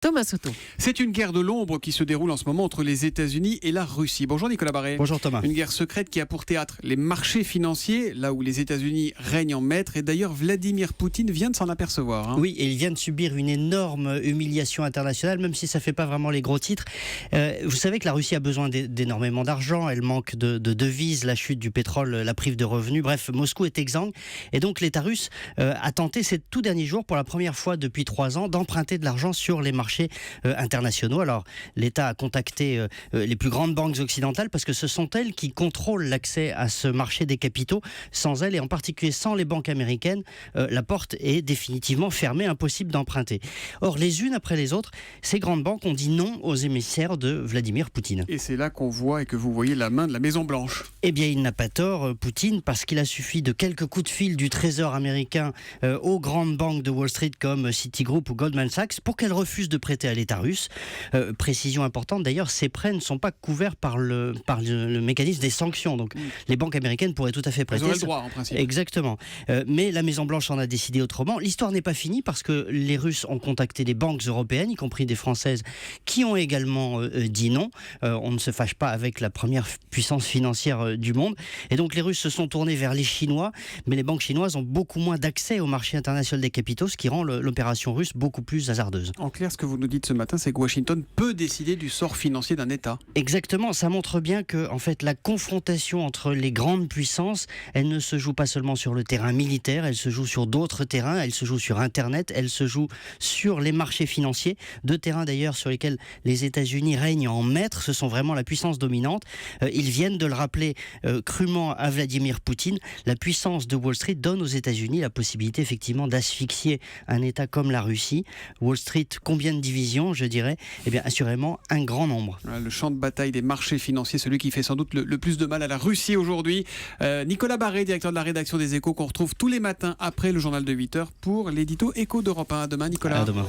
Thomas Soto. C'est une guerre de l'ombre qui se déroule en ce moment entre les États-Unis et la Russie. Bonjour Nicolas Barré. Bonjour Thomas. Une guerre secrète qui a pour théâtre les marchés financiers, là où les États-Unis règnent en maître. Et d'ailleurs, Vladimir Poutine vient de s'en apercevoir. Oui, et il vient de subir une énorme humiliation internationale, même si ça ne fait pas vraiment les gros titres. Vous savez que la Russie a besoin d'énormément d'argent, elle manque de devises, la chute du pétrole la prive de revenus. Bref, Moscou est exsangue. Et donc l'État russe a tenté ces tout derniers jours, pour la première fois depuis 3 ans, d'emprunter de l'argent sur les marchés internationaux. Alors, l'État a contacté les plus grandes banques occidentales parce que ce sont elles qui contrôlent l'accès à ce marché des capitaux. Sans elles, et en particulier sans les banques américaines, la porte est définitivement fermée, impossible d'emprunter. Or, les unes après les autres, ces grandes banques ont dit non aux émissaires de Vladimir Poutine. Et c'est là qu'on voit et que vous voyez la main de la Maison-Blanche. Eh bien, il n'a pas tort, Poutine, parce qu'il a suffi de quelques coups de fil du Trésor américain aux grandes banques de Wall Street comme Citigroup ou Goldman Sachs pour qu'elles refusent de prêter à l'État russe. Précision importante d'ailleurs, ces prêts ne sont pas couverts par le mécanisme des sanctions. Donc les banques américaines pourraient tout à fait prêter. Elles auraient le droit en principe. Exactement. Mais la Maison-Blanche en a décidé autrement. L'histoire n'est pas finie parce que les Russes ont contacté des banques européennes, y compris des françaises, qui ont également dit non. On ne se fâche pas avec la première puissance financière du monde. Et donc les Russes se sont tournés vers les Chinois, mais les banques chinoises ont beaucoup moins d'accès au marché international des capitaux, ce qui rend l'opération russe beaucoup plus hasardeuse. En clair, ce que vous nous dites ce matin, c'est que Washington peut décider du sort financier d'un État. Exactement, ça montre bien que en fait, la confrontation entre les grandes puissances, elle ne se joue pas seulement sur le terrain militaire, elle se joue sur d'autres terrains, elle se joue sur Internet, elle se joue sur les marchés financiers, deux terrains d'ailleurs sur lesquels les États-Unis règnent en maître, ce sont vraiment la puissance dominante. Ils viennent de le rappeler crûment à Vladimir Poutine, la puissance de Wall Street donne aux États-Unis la possibilité effectivement d'asphyxier un État comme la Russie. Wall Street, combien de divisions, je dirais? Eh bien, assurément, un grand nombre. Le champ de bataille des marchés financiers, celui qui fait sans doute le plus de mal à la Russie aujourd'hui. Nicolas Barré, directeur de la rédaction des Échos, qu'on retrouve tous les matins après le journal de 8h pour l'édito Écho d'Europe 1. À demain, Nicolas. À demain.